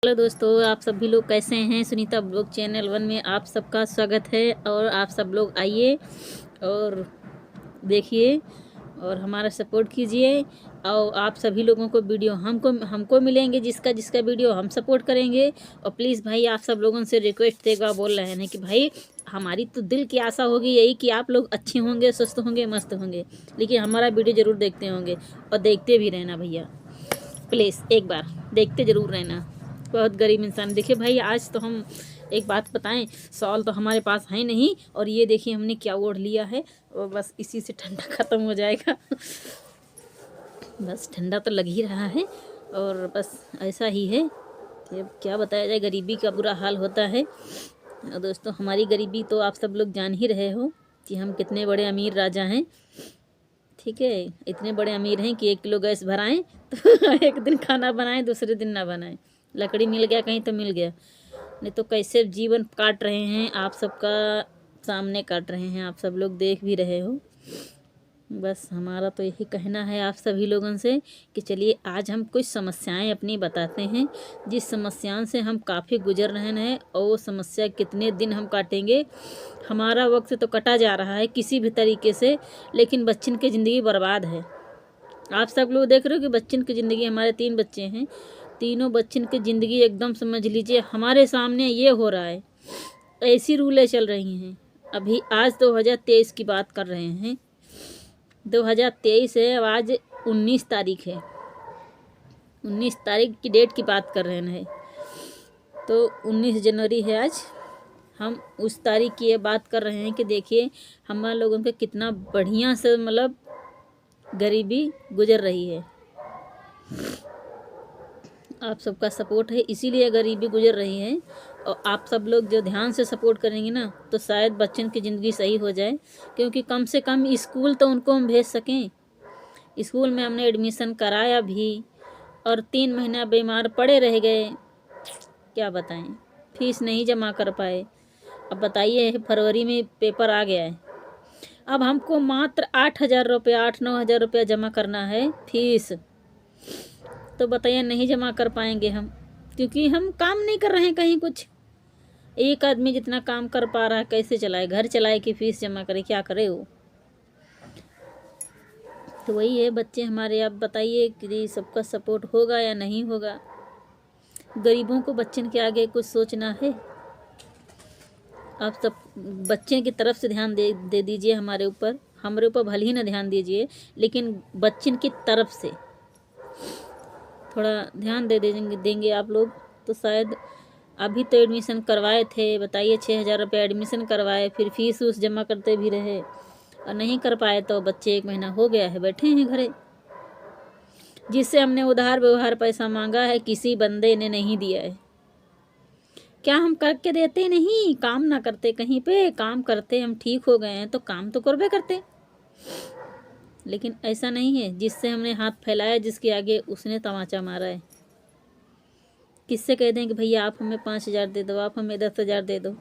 Hello दोस्तों, आप सभी लोग कैसे हैं। सुनीता ब्लॉग चैनल 1 में आप सबका स्वागत है। और आप सब लोग आइए और देखिए और हमारा सपोर्ट कीजिए। और आप सभी लोगों को वीडियो हमको मिलेंगे, जिसका जिसका वीडियो हम सपोर्ट करेंगे। और प्लीज़ भाई, आप सब लोगों से रिक्वेस्ट देगा बोल रहे हैं कि भाई हमारी तो दिल की आशा होगी यही कि आप लोग अच्छे होंगे, स्वस्थ होंगे, मस्त होंगे, लेकिन हमारा वीडियो ज़रूर देखते होंगे और देखते भी रहना भैया। प्लीज़ एक बार देखते ज़रूर रहना। बहुत गरीब इंसान। देखिए भाई, आज तो हम एक बात बताएं, सॉल तो हमारे पास है नहीं। और ये देखिए हमने क्या ओढ़ लिया है, और बस इसी से ठंडा ख़त्म हो जाएगा। बस ठंडा तो लग ही रहा है और बस ऐसा ही है कि अब क्या बताया जाए, गरीबी का बुरा हाल होता है। और दोस्तों, हमारी गरीबी तो आप सब लोग जान ही रहे हो कि हम कितने बड़े अमीर राजा हैं। ठीक है, इतने बड़े अमीर हैं कि 1 किलो गैस भराएं तो एक दिन खाना बनाएं, दूसरे दिन ना बनाएं। लकड़ी मिल गया कहीं तो मिल गया, नहीं तो कैसे जीवन काट रहे हैं, आप सबका सामने काट रहे हैं, आप सब लोग देख भी रहे हो। बस हमारा तो यही कहना है आप सभी लोगों से कि चलिए आज हम कुछ समस्याएं अपनी बताते हैं, जिस समस्याओं से हम काफ़ी गुजर रहे हैं। और वो समस्या कितने दिन हम काटेंगे। हमारा वक्त तो कटा जा रहा है किसी भी तरीके से, लेकिन बच्चन की ज़िंदगी बर्बाद है। आप सब लोग देख रहे हो कि बच्चन की ज़िंदगी, हमारे 3 बच्चे हैं, तीनों बच्चन की ज़िंदगी एकदम समझ लीजिए हमारे सामने ये हो रहा है। ऐसी रूलें चल रही हैं। अभी आज 2023 की बात कर रहे हैं, 2023 है। अब आज 19 तारीख है, 19 तारीख की डेट की बात कर रहे हैं। तो 19 जनवरी है आज। हम उस तारीख की ये बात कर रहे हैं कि देखिए हमारे लोगों के कितना बढ़िया से मतलब गरीबी गुजर रही है। आप सबका सपोर्ट है, इसीलिए गरीबी गुजर रही है। और आप सब लोग जो ध्यान से सपोर्ट करेंगे ना, तो शायद बच्चन की ज़िंदगी सही हो जाए। क्योंकि कम से कम स्कूल तो उनको हम भेज सकें। स्कूल में हमने एडमिशन कराया भी और 3 महीना बीमार पड़े रह गए। क्या बताएं, फीस नहीं जमा कर पाए। अब बताइए, फरवरी में पेपर आ गया है, अब हमको मात्र 8,000 रुपया, 8-9 हज़ार रुपया जमा करना है फीस। तो बताइए नहीं जमा कर पाएंगे हम, क्योंकि हम काम नहीं कर रहे हैं कहीं कुछ। एक आदमी जितना काम कर पा रहा है कैसे चलाए, घर चलाए कि फीस जमा करे, क्या करे वो। तो वही है बच्चे हमारे। आप बताइए कि सबका सपोर्ट होगा या नहीं होगा। गरीबों को बच्चन के आगे कुछ सोचना है। आप सब बच्चे की तरफ से ध्यान दे दीजिए हमारे ऊपर। हमारे ऊपर भले ही ना ध्यान दीजिए, लेकिन बच्चन की तरफ से थोड़ा ध्यान देंगे आप लोग, तो शायद। अभी तो एडमिशन करवाए थे, बताइए 6,000 रुपये एडमिशन करवाए, फिर फीस उस जमा करते भी रहे और नहीं कर पाए। तो बच्चे 1 महीना हो गया है बैठे हैं घरे, जिससे हमने उधार व्यवहार पैसा मांगा है, किसी बंदे ने नहीं दिया है। क्या हम करके देते नहीं, काम ना करते, कहीं पे काम करते, हम ठीक हो गए हैं तो काम तो करबे करते। लेकिन ऐसा नहीं है, जिससे हमने हाथ फैलाया जिसके आगे, उसने तमाचा मारा है। किससे कह दें कि भैया आप हमें 5,000 दे दो, आप हमें 10,000 दे दो,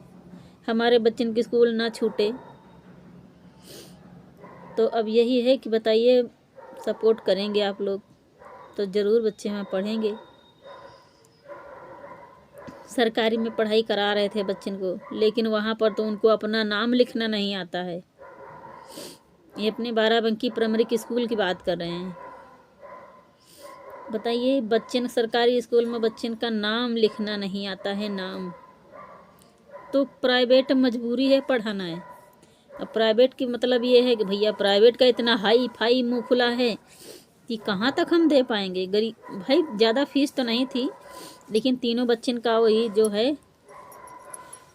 हमारे बच्चन की स्कूल ना छूटे। तो अब यही है कि बताइए, सपोर्ट करेंगे आप लोग तो ज़रूर बच्चे हमें पढ़ेंगे। सरकारी में पढ़ाई करा रहे थे बच्चन को, लेकिन वहाँ पर तो उनको अपना नाम लिखना नहीं आता है। ये अपने बाराबंकी प्राइमरी स्कूल की बात कर रहे हैं। बताइए, बच्चन सरकारी स्कूल में बच्चन का नाम लिखना नहीं आता है, नाम। तो प्राइवेट मजबूरी है, पढ़ाना है। अब प्राइवेट की मतलब ये है कि भैया प्राइवेट का इतना हाई फाई मुँह खुला है कि कहाँ तक हम दे पाएंगे। गरीब भाई, ज़्यादा फीस तो नहीं थी, लेकिन तीनों बच्चन का वही जो है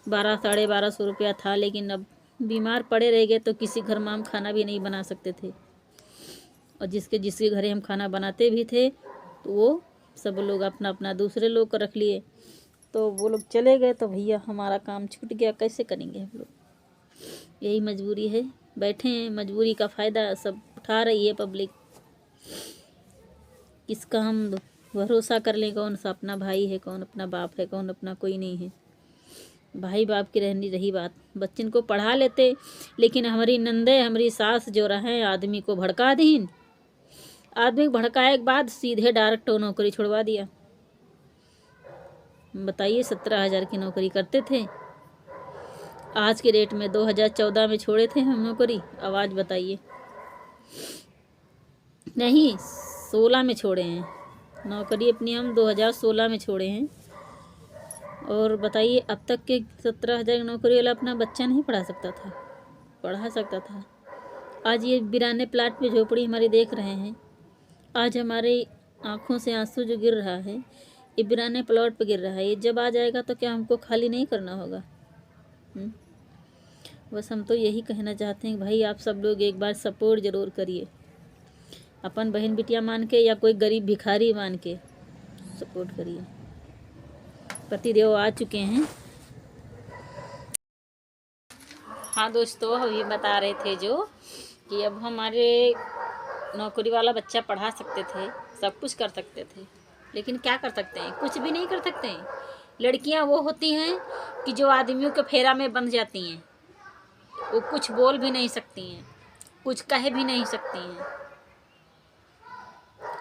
1200-1250 रुपया था। लेकिन अब बीमार पड़े रह गए तो किसी घर में हम खाना भी नहीं बना सकते थे। और जिसके घरे हम खाना बनाते भी थे, तो वो सब लोग अपना अपना दूसरे लोग को रख लिए, तो वो लोग चले गए। तो भैया हमारा काम छूट गया, कैसे करेंगे हम लोग। यही मजबूरी है, बैठे हैं, मजबूरी का फ़ायदा सब उठा रही है पब्लिक। किसका हम भरोसा कर लें, कौन सा अपना भाई है, कौन अपना बाप है, कौन अपना कोई नहीं है। भाई बाप की रही बात, बच्चन को पढ़ा लेते, लेकिन हमारी नंदे, हमारी सास जो रहे, आदमी को भड़का दीन। आदमी को भड़काए के बाद सीधे डायरेक्ट नौकरी छुड़वा दिया। बताइए 17,000 की नौकरी करते थे, आज के डेट में 2014 में छोड़े थे हम नौकरी। आवाज़ बताइए। नहीं, 16 में छोड़े हैं नौकरी अपनी, हम 2016 में छोड़े हैं। और बताइए अब तक के 17,000 की नौकरी वाला अपना बच्चा नहीं पढ़ा सकता था? पढ़ा सकता था। आज ये बिराने प्लाट पे झोपड़ी हमारी देख रहे हैं, आज हमारे आँखों से आंसू जो गिर रहा है ये बिराने प्लॉट पे गिर रहा है। ये जब आ जाएगा तो क्या हमको खाली नहीं करना होगा? बस हम तो यही कहना चाहते हैं कि भाई आप सब लोग एक बार सपोर्ट ज़रूर करिए, अपन बहन बिटिया मान के या कोई गरीब भिखारी मान के सपोर्ट करिए। पतिदेव आ चुके हैं। हाँ दोस्तों, अभी बता रहे थे जो कि अब हमारे नौकरी वाला बच्चा पढ़ा सकते थे, सब कुछ कर सकते थे, लेकिन क्या कर सकते हैं? कुछ भी नहीं कर सकते हैं। लड़कियां वो होती हैं कि जो आदमियों के फेरा में बंध जाती हैं, वो कुछ बोल भी नहीं सकती हैं, कुछ कह भी नहीं सकती हैं।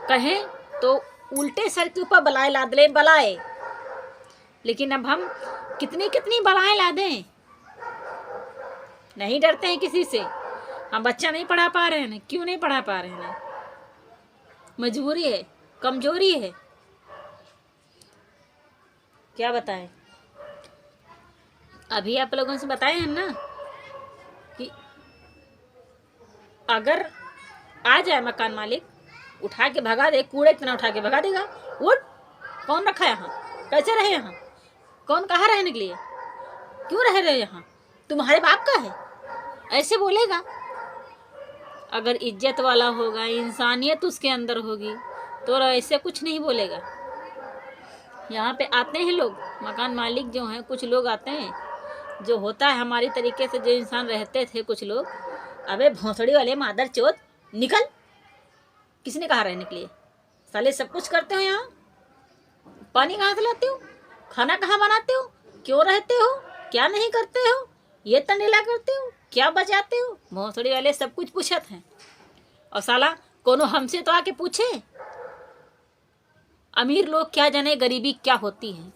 कहें तो उल्टे सर के ऊपर बलाएं लाद लें, बलाएं। लेकिन अब हम कितनी कितनी बलाएं ला दें, नहीं डरते हैं किसी से। हम बच्चा नहीं पढ़ा पा रहे हैं, क्यों नहीं पढ़ा पा रहे हैं? मजबूरी है, कमजोरी है, क्या बताएं? अभी आप लोगों से बताए हैं ना कि अगर आ जाए मकान मालिक, उठा के भगा दे, कूड़े इतना उठा के भगा देगा। उठ, कौन रखा है यहाँ? कैसे रहे यहाँ? कौन कहाँ रहने के लिए? क्यों रह रहे यहाँ? तुम्हारे बाप का है? ऐसे बोलेगा। अगर इज्जत वाला होगा, इंसानियत उसके अंदर होगी तो ऐसे कुछ नहीं बोलेगा। यहाँ पे आते हैं लोग, मकान मालिक जो हैं, कुछ लोग आते हैं जो होता है हमारी तरीके से जो इंसान रहते थे कुछ लोग, अबे भोंसड़ी वाले मादर चोद निकल, किसने कहा रहने के लिए? साले सब कुछ करते हो यहाँ, पानी कहाँ से लाते हो, खाना कहाँ बनाते हो, क्यों रहते हो, क्या नहीं करते हो, ये तंडेला करते हो, क्या बजाते हो? भोंसड़ी वाले सब कुछ पूछत हैं। और साला कोनो हमसे तो आके पूछे। अमीर लोग क्या जाने गरीबी क्या होती है।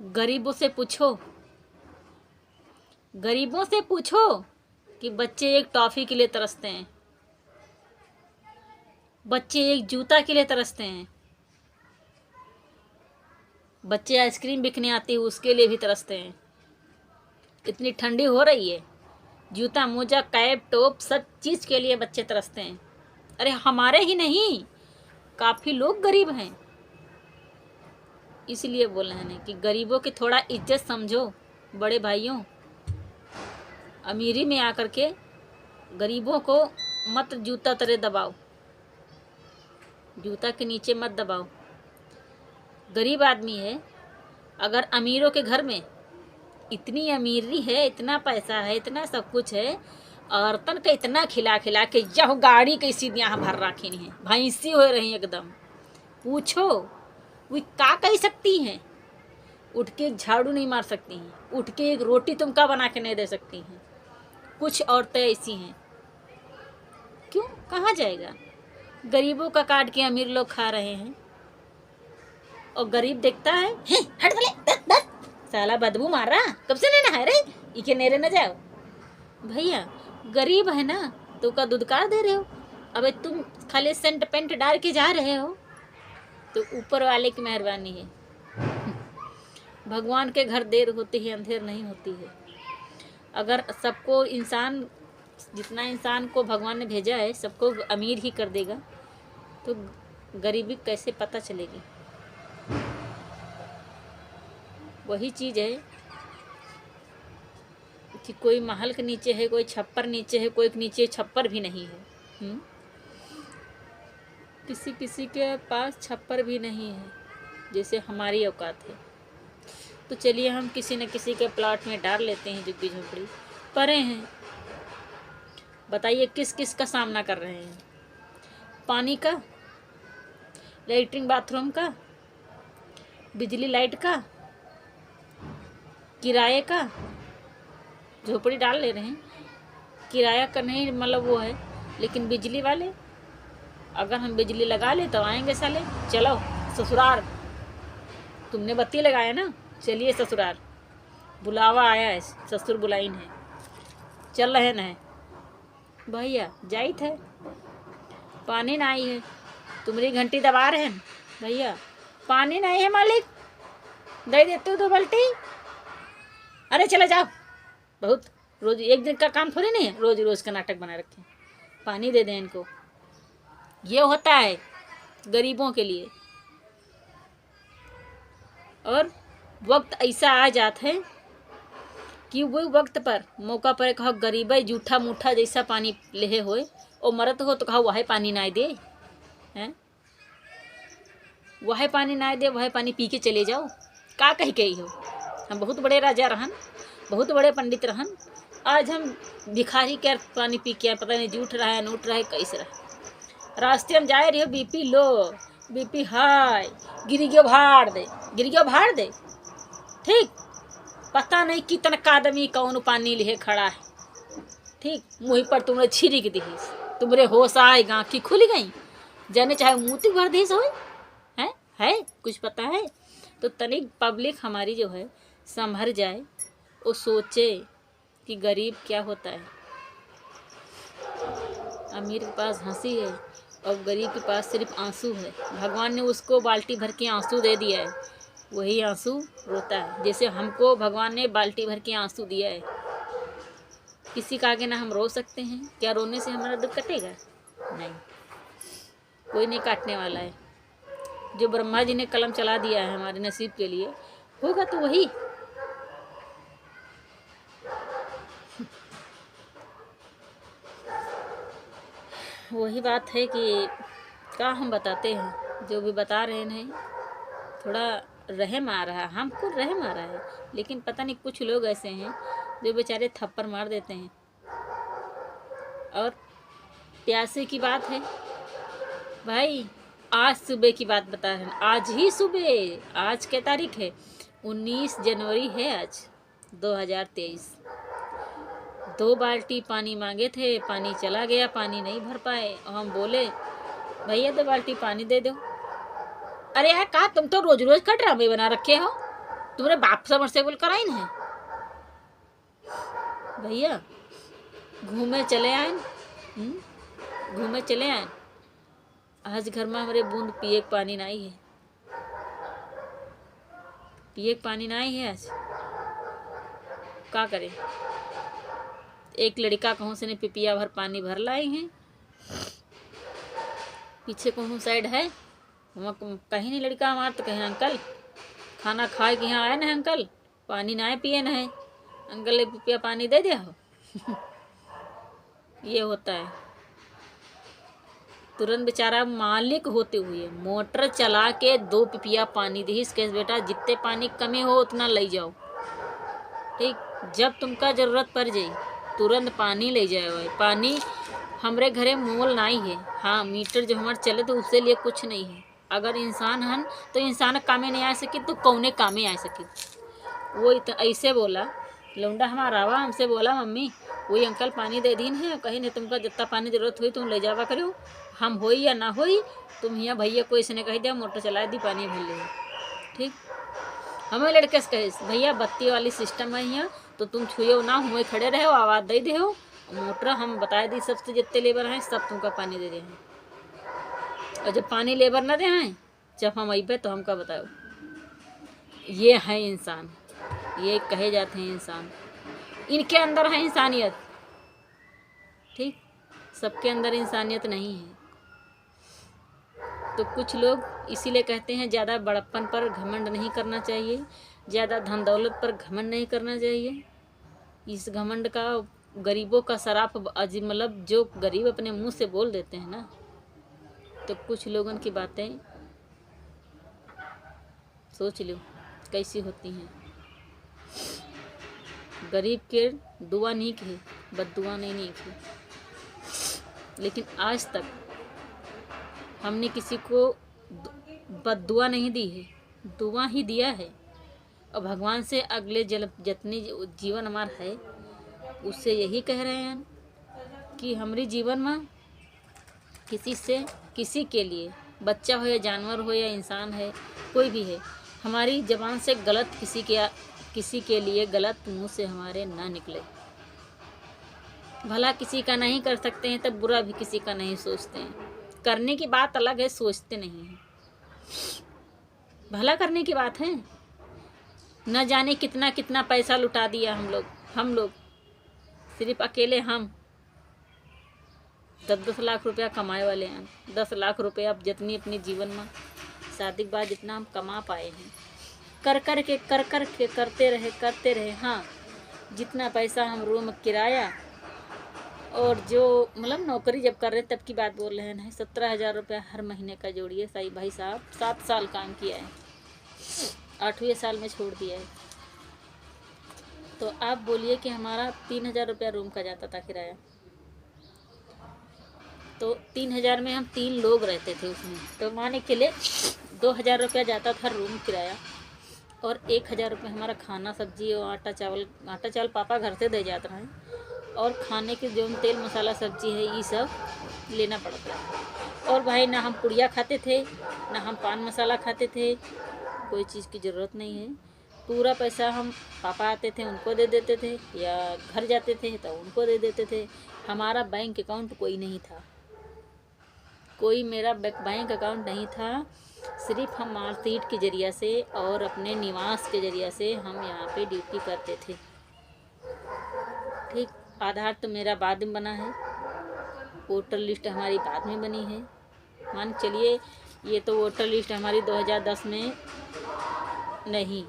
गरीबों से पूछो, गरीबों से पूछो कि बच्चे एक टॉफी के लिए तरसते हैं, बच्चे एक जूता के लिए तरसते हैं, बच्चे आइसक्रीम बिकने आती है उसके लिए भी तरसते हैं। इतनी ठंडी हो रही है, जूता मोजा कैप टोप सब चीज़ के लिए बच्चे तरसते हैं। अरे हमारे ही नहीं, काफ़ी लोग गरीब हैं। इसलिए बोल रहे हैं कि गरीबों की थोड़ा इज्जत समझो बड़े भाइयों। अमीरी में आकर के गरीबों को मत जूता तरह दबाओ, जूता के नीचे मत दबाओ। गरीब आदमी है, अगर अमीरों के घर में इतनी अमीरी है, इतना पैसा है, इतना सब कुछ है, औरतन के इतना खिला खिला के यह गाड़ी कैसी यहाँ भर रखी है, भैंसी हो रही एकदम। पूछो वो क्या कह सकती हैं? उठ के एक झाड़ू नहीं मार सकती हैं, उठ के एक रोटी तुम का बना के नहीं दे सकती हैं। कुछ औरतें ऐसी हैं। क्यों? कहाँ जाएगा? गरीबों का काट के अमीर लोग खा रहे हैं, और गरीब देखता है, हट बोले, साला बदबू मार रहा, कब से नहीं नहाए रे, इके नेरे न जाओ। भैया गरीब है ना तो का दुदकार दे रहे हो। अबे तुम खाली सेंट पेंट डाल के जा रहे हो तो ऊपर वाले की मेहरबानी है। भगवान के घर देर होती है, अंधेर नहीं होती है। अगर सबको इंसान, जितना इंसान को भगवान ने भेजा है सबको अमीर ही कर देगा तो गरीबी कैसे पता चलेगी? वही चीज़ है कि कोई महल के नीचे है, कोई छप्पर नीचे है, कोई के नीचे छप्पर भी नहीं है। किसी किसी के पास छप्पर भी नहीं है, जैसे हमारी औकात है। तो चलिए हम किसी न किसी के प्लॉट में डाल लेते हैं झुग्गी झोपड़ी। परे हैं, बताइए किस किस का सामना कर रहे हैं? पानी का, लैट्रिन बाथरूम का, बिजली लाइट का, किराए का। झोपड़ी डाल ले रहे हैं, किराया का नहीं मतलब वो है, लेकिन बिजली वाले, अगर हम बिजली लगा ले तो आएंगे साले, चलो ससुराल। तुमने बत्ती लगाया ना, चलिए ससुराल, बुलावा आया है, ससुर बुलाइन है, चल रहे न। भैया जाई थे, पानी ना आई है, तुम्हारी घंटी दबा रहे हैं भैया, पानी नहीं है मालिक, दे देते हो 2 बाल्टी। अरे चले जाओ, बहुत रोज एक दिन का काम थोड़ी नहीं है, रोज रोज का नाटक बना रखे, पानी दे दें इनको। ये होता है गरीबों के लिए। और वक्त ऐसा आ जाता है कि वो वक्त पर मौका पर कहो गरीब जूठा मूठा जैसा पानी ले होए और मरत हो तो कहो वह पानी ना दे हैं, वह पानी ना दे, वह पानी पी के चले जाओ। का कही कही हो, हम बहुत बड़े राजा रहन, बहुत बड़े पंडित रहन, आज हम भिखारी के पानी पी के पता नहीं जूठ रहा है नूट रहा है कैसे रहा। रास्ते में जाए रही हो, बीपी लो, बीपी हाई, गिरी गयो भाड़ दे, गिर गयो भाड़ दे, ठीक, पता नहीं कितना आदमी कौन पानी लिए खड़ा है, ठीक, मुँह पर तुमने छिड़क दी, तुम्हारे होश आए गाँखी खुल गई, जाने चाहे मूती भर दी हो है कुछ पता है। तो तनिक पब्लिक हमारी जो है संभर जाए, वो सोचे कि गरीब क्या होता है। अमीर के पास हंसी है और गरीब के पास सिर्फ आंसू है। भगवान ने उसको बाल्टी भर के आंसू दे दिया है, वही आंसू रोता है। जैसे हमको भगवान ने बाल्टी भर के आंसू दिया है, किसी का आगे ना हम रो सकते हैं। क्या रोने से हमारा दुख कटेगा? नहीं, कोई नहीं काटने वाला है। जो ब्रह्मा जी ने कलम चला दिया है हमारे नसीब के लिए, होगा तो वही। वही बात है कि क्या हम बताते हैं, जो भी बता रहे हैं थोड़ा रहम आ रहा है, हमको रहम आ रहा है, लेकिन पता नहीं कुछ लोग ऐसे हैं जो बेचारे थप्पड़ मार देते हैं। और प्यासे की बात है भाई, आज सुबह की बात बता रहे हैं, आज ही सुबह, आज क्या तारीख है? 19 जनवरी है आज 2023। 2 बाल्टी पानी मांगे थे, पानी चला गया, पानी नहीं भर पाए। और हम बोले भैया 2 बाल्टी पानी दे दो। अरे यार कहा, तुम तो रोज रोज का ड्रामे बना रखे हो, तुम्हारे बाप सबमर्सिबल कराई है भैया। घूमे चले आए, घूमे चले आए, आज घर में हमारे बूंद पिए पानी नहीं है, पिए पानी नहीं है। आज क्या करें? एक लड़का कहूँ से ने पिपिया भर पानी भर लाए हैं, पीछे कहूँ साइड है, कहीं नहीं लड़का हमारा, तो कहीं अंकल खाना खाए कि यहाँ आए ना अंकल, पानी ना पिए ना है, अंकल ले पिपिया पानी दे दिया हो। ये होता है। तुरंत बेचारा मालिक होते हुए मोटर चला के 2 पिपिया पानी दी, इसके बेटा जितने पानी कमी हो उतना ले जाओ, ठीक, जब तुमका जरूरत पड़ जाए तुरंत पानी ले जाओ। पानी हमरे घरे मोल नहीं है, हाँ मीटर जो हमारे चले तो उससे लिए कुछ नहीं है। अगर इंसान हन तो इंसान कामे नहीं आ सके तो कौने कामे आ सके। वो ऐसे बोला लौंडा हमारा आवा, हमसे बोला मम्मी वही अंकल पानी दे दीन है, कहीं नहीं तुमका जितना पानी जरूरत हुई तुम ले जावा करो, हम होई या ना होई तुम यहाँ भैया को इसने कह दिया मोटर चला दी पानी भर ले, ठीक। हमें लड़के से कहे भैया बत्ती वाली सिस्टम है यहाँ, तो तुम छुए ना, हुए खड़े रहे हो, आवाज़ दे दे हो, मोटर हम बता दी सबसे जितने लेबर हैं सब तुमका पानी दे रहे हैं। और जब पानी लेबर ना दे हैं, जब हम अबे तो हमका बताओ। ये है इंसान, ये कहे जाते हैं इंसान, इनके अंदर है इंसानियत, ठीक, सबके अंदर इंसानियत नहीं है। तो कुछ लोग इसीलिए कहते हैं ज़्यादा बड़प्पन पर घमंड नहीं करना चाहिए, ज़्यादा धन दौलत पर घमंड नहीं करना चाहिए। इस घमंड का गरीबों का सराप, मतलब जो गरीब अपने मुंह से बोल देते हैं ना, तो कुछ लोगों की बातें सोच लो कैसी होती हैं। गरीब के दुआ नहीं की, बद्दुआ नहीं की, लेकिन आज तक हमने किसी को बद्दुआ नहीं दी है, दुआ ही दिया है। और भगवान से अगले जितनी जीवन हमारा है उससे यही कह रहे हैं कि हमारी जीवन में किसी से, किसी के लिए, बच्चा हो या जानवर हो या इंसान है, कोई भी है, हमारी ज़बान से गलत किसी के लिए गलत मुंह से हमारे ना निकले। भला किसी का नहीं कर सकते हैं तब बुरा भी किसी का नहीं सोचते हैं। करने की बात अलग है, सोचते नहीं हैं। भला करने की बात है। न जाने कितना कितना पैसा लुटा दिया हम लोग सिर्फ अकेले हम 10-10 लाख रुपया कमाए वाले हैं। 10 लाख रुपया अब जितनी अपने जीवन में शादी के बाद जितना हम कमा पाए हैं, कर कर के करते रहे। हाँ, जितना पैसा हम रूम किराया और जो मतलब नौकरी जब कर रहे तब की बात बोल रहे हैं, 17,000 रुपया हर महीने का जोड़िए। सही भाई साहब 7 साल काम किया है, 8वें साल में छोड़ दिया है। तो आप बोलिए कि हमारा 3,000 रुपया रूम का जाता था किराया। तो 3,000 में हम 3 लोग रहते थे उसमें, तो माने के लिए 2,000 रुपया जाता था रूम किराया और 1,000 रुपये हमारा खाना सब्जी और आटा चावल पापा घर से दे जाते हैं। और खाने के जो तेल मसाला सब्जी है ये सब लेना पड़ता है। और भाई ना हम पुड़िया खाते थे, ना हम पान मसाला खाते थे, कोई चीज़ की ज़रूरत नहीं है। पूरा पैसा हम पापा आते थे उनको दे देते थे, या घर जाते थे तो उनको दे देते थे। हमारा बैंक अकाउंट कोई नहीं था, कोई मेरा बैंक अकाउंट नहीं था। सिर्फ हम मार्कशीट के ज़रिए से और अपने निवास के ज़रिए से हम यहाँ पे ड्यूटी करते थे। ठीक, आधार तो मेरा बाद में बना है, वोटर लिस्ट हमारी बाद में बनी है। मान चलिए ये तो वोटर लिस्ट हमारी 2010 में नहीं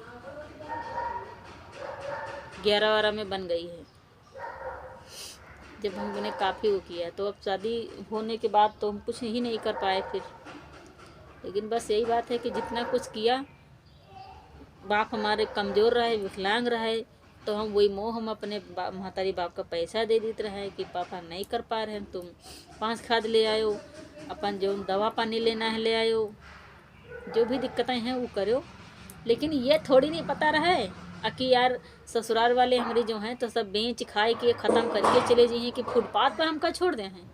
11-12 में बन गई है, जब हमने काफ़ी वो किया। तो अब शादी होने के बाद तो हम कुछ ही नहीं कर पाए फिर। लेकिन बस यही बात है कि जितना कुछ किया, बाप हमारे कमज़ोर रहे, विकलांग रहे, तो हम वही मोह हम अपने महतारी बाप का पैसा दे देते रहे कि पापा नहीं कर पा रहे हैं, तुम 5 खाद ले आयो, अपन जो दवा पानी लेना है ले आयो, जो भी दिक्कतें हैं वो करो। लेकिन ये थोड़ी नहीं पता रहे कि यार ससुराल वाले हमारे जो हैं तो सब बेच खाए के ख़त्म करके चले जाइए कि फुटपाथ पर हमका छोड़ दें हैं।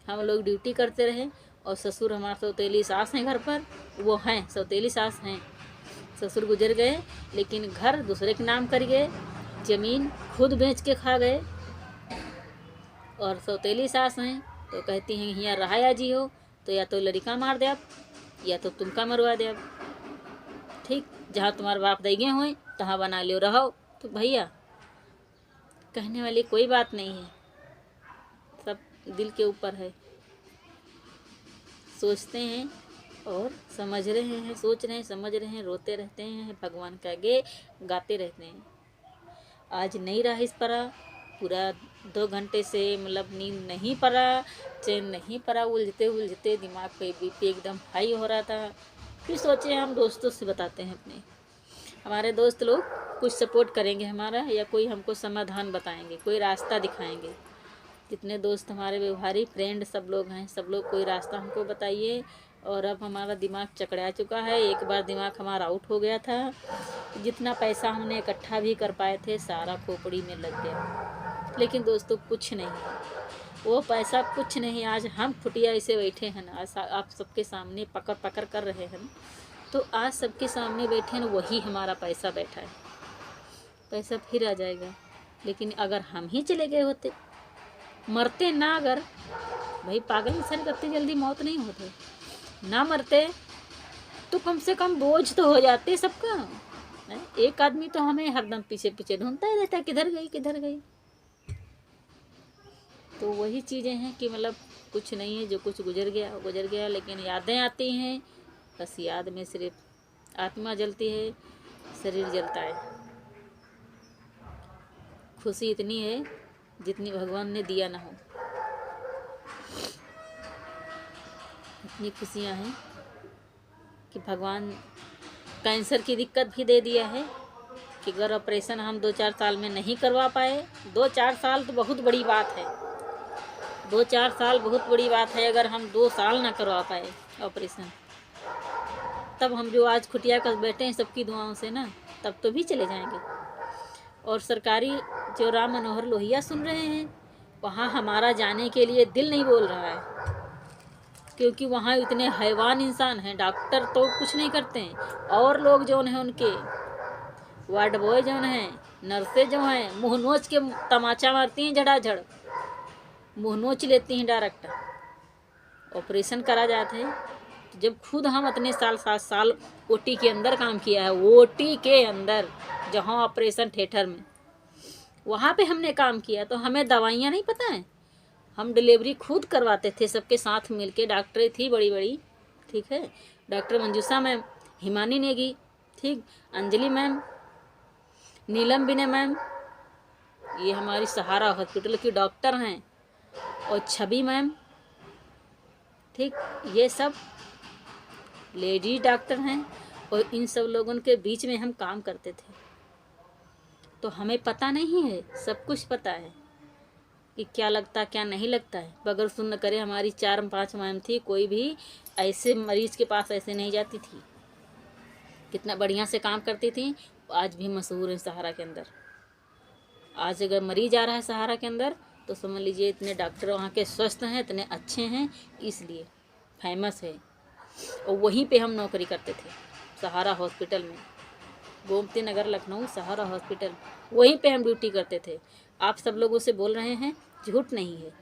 हम लोग ड्यूटी करते रहे और ससुर हमारा सौतेली सास हैं घर पर, वो हैं सौतेली सास हैं। ससुर गुजर गए लेकिन घर दूसरे के नाम कर गए, ज़मीन खुद बेच के खा गए। और सौतेली सास हैं तो कहती हैं यहाँ रहाया जी हो तो या तो लड़का मार दे आप, या तो तुमका मरवा दे आप। ठीक, जहाँ तुम्हारे बाप दे गए हुए तहाँ बना लो रहो। तो भैया कहने वाली कोई बात नहीं है, सब दिल के ऊपर है। सोचते हैं और समझ रहे हैं, सोच रहे हैं, समझ रहे हैं, रोते रहते हैं, भगवान का गे गाते रहते हैं। आज नहीं रहा इस परा, पूरा 2 घंटे से मतलब नींद नहीं पड़ा, चैन नहीं पड़ा, उलझते दिमाग पे बीपी एकदम हाई हो रहा था। फिर सोचे हम दोस्तों से बताते हैं अपने, हमारे दोस्त लोग कुछ सपोर्ट करेंगे हमारा, या कोई हमको समाधान बताएंगे, कोई रास्ता दिखाएंगे। जितने दोस्त हमारे व्यवहारिक फ्रेंड सब लोग हैं, सब लोग कोई रास्ता हमको बताइए। और अब हमारा दिमाग चकरा चुका है, एक बार दिमाग हमारा आउट हो गया था। जितना पैसा हमने इकट्ठा भी कर पाए थे सारा खोपड़ी में लग गया। लेकिन दोस्तों कुछ नहीं, वो पैसा कुछ नहीं। आज हम फुटिया ऐसे बैठे हैं ना, आज आप सबके सामने पकड़ कर रहे हैं, तो आज सबके सामने बैठे हैं, वही हमारा पैसा बैठा है। पैसा फिर आ जाएगा। लेकिन अगर हम ही चले गए होते, मरते ना, अगर भाई पागल इंसान करते जल्दी मौत नहीं होते, ना मरते तो कम से कम बोझ तो हो जाते सबका। एक आदमी तो हमें हरदम पीछे पीछे ढूंढता ही रहता है, किधर गई। तो वही चीज़ें हैं कि मतलब कुछ नहीं है, जो कुछ गुजर गया। लेकिन यादें आती हैं, बस याद में सिर्फ आत्मा जलती है, शरीर जलता है। खुशी इतनी है जितनी भगवान ने दिया ना हो, इतनी खुशियाँ हैं कि भगवान कैंसर की दिक्कत भी दे दिया है कि अगर ऑपरेशन हम 2-4 साल में नहीं करवा पाए, 2-4 साल तो बहुत बड़ी बात है, 2-4 साल बहुत बड़ी बात है। अगर हम 2 साल ना करवा पाए ऑपरेशन, तब हम जो आज खुटिया कर बैठे हैं सबकी दुआओं से ना, तब तो भी चले जाएंगे। और सरकारी जो राम मनोहर लोहिया सुन रहे हैं, वहाँ हमारा जाने के लिए दिल नहीं बोल रहा है, क्योंकि वहाँ इतने हैवान इंसान हैं, डॉक्टर तो कुछ नहीं करते हैं, और लोग जो हैं उनके वार्ड बॉय जो हैं, नर्सें जो हैं, मुँह नोच के तमाचा मारती हैं, झड़ाझड़ मुँह नोच लेती हैं डायरेक्ट। ऑपरेशन करा जाता है, जब खुद हम इतने साल 7 साल ओटी के अंदर काम किया है, ओटी के अंदर जहाँ ऑपरेशन थिएटर में, वहाँ पे हमने काम किया, तो हमें दवाइयाँ नहीं पता है। हम डिलीवरी खुद करवाते थे सबके साथ मिलके। डॉक्टरें थी बड़ी बड़ी, ठीक है, डॉक्टर मंजूषा मैम, हिमानी नेगी, ठीक, अंजलि मैम, नीलम बिने मैम, ये हमारी सहारा हॉस्पिटल की डॉक्टर हैं, और छवि मैम, ठीक, ये सब लेडी डॉक्टर हैं। और इन सब लोगों के बीच में हम काम करते थे, तो हमें पता नहीं है, सब कुछ पता है कि क्या लगता क्या नहीं लगता है। बगैर सुन न करे हमारी 4-5 मैम थी, कोई भी ऐसे मरीज के पास ऐसे नहीं जाती थी, कितना बढ़िया से काम करती थी। आज भी मशहूर है सहारा के अंदर। आज अगर मरीज आ रहा है सहारा के अंदर तो समझ लीजिए इतने डॉक्टर वहाँ के स्वस्थ हैं, इतने अच्छे हैं, इसलिए फेमस है। और वहीं पे हम नौकरी करते थे, सहारा हॉस्पिटल में, गोमती नगर लखनऊ सहारा हॉस्पिटल, वहीं पे हम ड्यूटी करते थे। आप सब लोगों से बोल रहे हैं, झूठ नहीं है।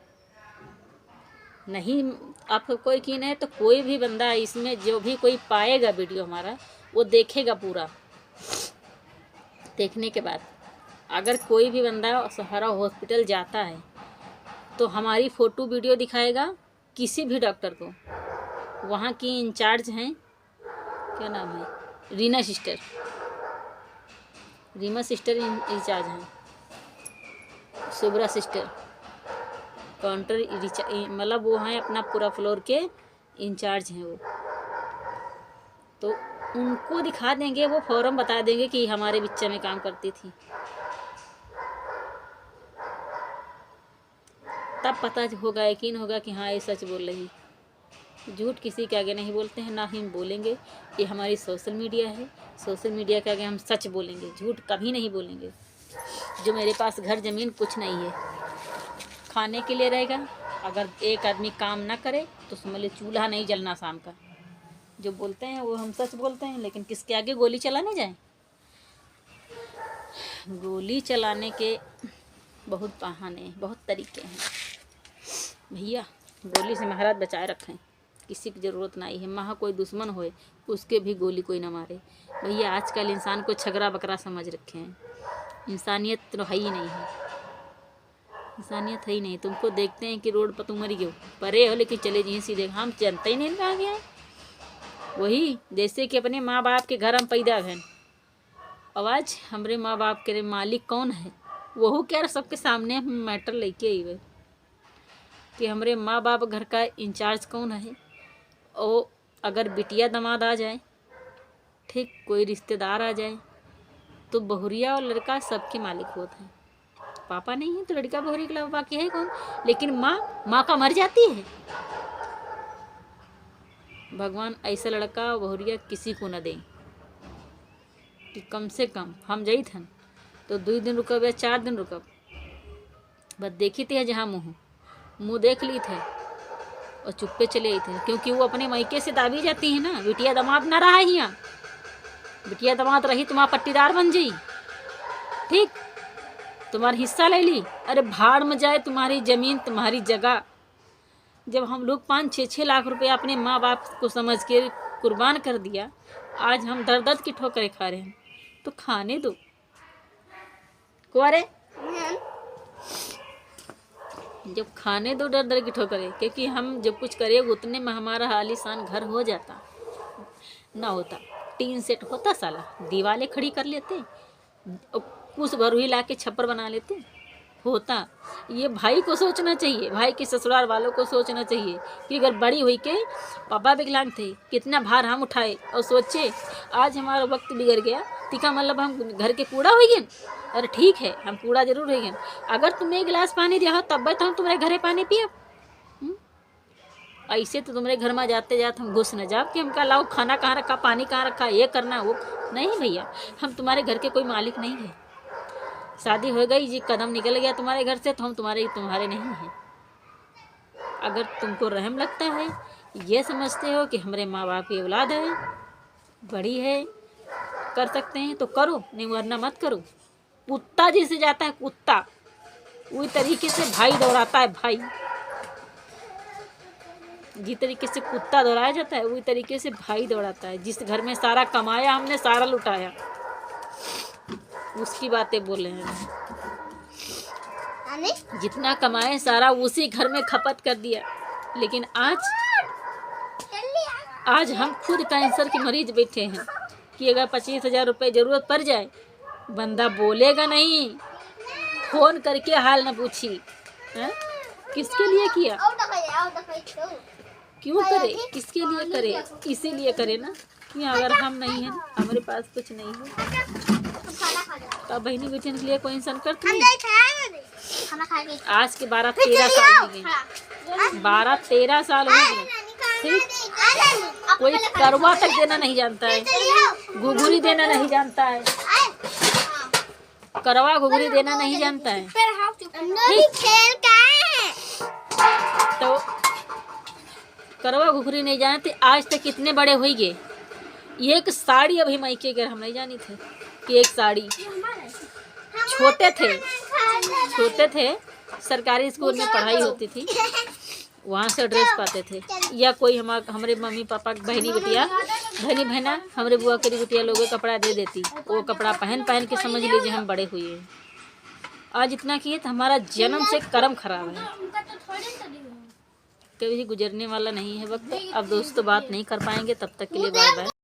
नहीं आप कोई यकीन है तो कोई भी बंदा इसमें जो भी कोई पाएगा वीडियो हमारा, वो देखेगा पूरा। देखने के बाद अगर कोई भी बंदा सहारा हॉस्पिटल जाता है तो हमारी फ़ोटो वीडियो दिखाएगा किसी भी डॉक्टर को। वहाँ की इंचार्ज हैं, क्या नाम है, Reena sister, Reema sister in charge हैं, शुभ्रा सिस्टर काउंटर मतलब वो हैं अपना पूरा फ्लोर के इंचार्ज हैं वो। तो उनको दिखा देंगे, वो फौरन बता देंगे कि हमारे बच्चे में काम करती थी, तब पता होगा, यकीन होगा कि हाँ ये सच बोल रही। झूठ किसी के आगे नहीं बोलते हैं, ना ही हम बोलेंगे। ये हमारी सोशल मीडिया है, सोशल मीडिया के आगे हम सच बोलेंगे, झूठ कभी नहीं बोलेंगे। जो मेरे पास घर ज़मीन कुछ नहीं है, खाने के लिए रहेगा, अगर एक आदमी काम ना करे तो समझ लीजिए चूल्हा नहीं जलना शाम का। जो बोलते हैं वो हम सच बोलते हैं, लेकिन किसके आगे गोली चलाने जाएं? गोली चलाने के बहुत बहाने, बहुत तरीके हैं भैया। गोली से महाराज बचाए रखें, किसी की ज़रूरत नहीं है। महा कोई दुश्मन होए उसके भी गोली कोई ना मारे भैया। आजकल इंसान को छगरा बकरा समझ रखे हैं, इंसानियत तो है ही नहीं है, इंसानियत है ही नहीं। तुमको देखते हैं कि रोड पर तुम मरी गए परे हो, लेकिन चले जाइए सीधे, हम जानते ही नहीं कहाँ गया। वही जैसे कि अपने माँ बाप के घर हम पैदा हैं, आवाज़ हमारे माँ बाप के मालिक कौन है, वह क्या सबके सामने हम मैटर लेके आई हुए कि हमारे माँ बाप घर का इंचार्ज कौन है। और अगर बिटिया दामाद आ जाए, ठीक, कोई रिश्तेदार आ जाए, तो बहुरिया और लड़का सबके मालिक होते हैं। पापा नहीं है तो लड़का बहुरी के अलावा बाकी है कौन? लेकिन माँ का मर जाती है। भगवान ऐसा लड़का बहुरिया किसी को न दें कि कम से कम हम जाई थे तो 2 दिन रुकब या 4 दिन रुकब, बस देखी थे जहाँ मुँह देख ली थे और चुप्पे चले आई थे। क्योंकि वो अपने मायके से दाबी जाती है ना, बिटिया दामाद ना रहा है यहाँ, बिटिया दामाद रही तुम्हारा पट्टीदार बन जाई, ठीक, तुम्हारा हिस्सा ले ली, अरे भाड़ में जाए तुम्हारी ज़मीन तुम्हारी जगह। जब हम लोग 5-6 लाख रुपया अपने माँ बाप को समझ के कुर्बान कर दिया, आज हम दर्द दर्द की ठोकरें खा रहे हैं, तो खाने दो कुआरे, जब खाने दो दर दर की ठोकरें। क्योंकि हम जब कुछ करें उतने में हमारा आलीशान घर हो जाता ना होता, टीन सेट होता, साला दीवारें खड़ी कर लेते, कुछ भरुई ला के छप्पर बना लेते होता। ये भाई को सोचना चाहिए, भाई के ससुराल वालों को सोचना चाहिए कि अगर बड़ी हुई के पापा विकलांग थे, कितना भार हम उठाए, और सोचे आज हमारा वक्त बिगड़ गया, तिका मतलब हम घर के कूड़ा हो गए। अरे ठीक है, हम कूड़ा जरूर हो गए, अगर तुम्हें 1 गिलास पानी दिया हो तब तो हम तुम्हारे घरे पानी पिए। ऐसे तो तुम्हारे घर में जाते जाते हम घुस न जाओ कि हमका लाओ खाना कहाँ रखा, पानी कहाँ रखा, ये करना वो नहीं भैया। हम तुम्हारे घर के कोई मालिक नहीं है, शादी हो गई जी, कदम निकल गया तुम्हारे घर से, तो हम तुम्हारे नहीं हैं। अगर तुमको रहम लगता है ये समझते हो कि हमारे माँ बाप की औलाद है, बड़ी है, कर सकते हैं तो करो, नहीं वरना मत करो। कुत्ता जिसे जाता है कुत्ता, वही तरीके से भाई दौड़ाता है भाई। जिस तरीके से कुत्ता दौड़ाया जाता है वही तरीके से भाई दौड़ाता है। जिस घर में सारा कमाया हमने सारा लुटाया, उसकी बातें बोल रहे हैं। जितना कमाए सारा उसी घर में खपत कर दिया। लेकिन आज हम खुद कैंसर के मरीज बैठे हैं कि अगर 25,000 रुपये ज़रूरत पड़ जाए, बंदा बोलेगा नहीं, फ़ोन करके हाल न पूछी है? किसके लिए किया, क्यों करे, किसके लिए करे? इसीलिए करे ना कि अगर हम नहीं हैं, हमारे पास कुछ नहीं है, तो बहनी बेटन के लिए कोई इंसान करता नहीं। आज के 12-13 साल हो गए, 12-13 साल हो गए, कोई करवा तक देना नहीं जानता है, घुघुरी देना नहीं जानता है, करवा घुघुरी देना नहीं जानता है। तो करवा घुघुरी नहीं जानते, आज तक कितने बड़े हो गए। एक साड़ी अभी मायके घर हम नहीं जानी थे कि एक साड़ी, छोटे थे सरकारी स्कूल में पढ़ाई होती थी, वहाँ से ड्रेस पाते थे, या कोई हमारे मम्मी पापा बहनी बहना हमारे बुआ करी बिटिया लोगों कपड़ा दे देती, वो कपड़ा पहन के समझ लीजिए हम बड़े हुए हैं। आज इतना किए तो हमारा जन्म से कर्म खराब है, कभी गुजरने वाला नहीं है वक्त। अब दोस्तों बात नहीं कर पाएंगे, तब तक के लिए बाय बाय।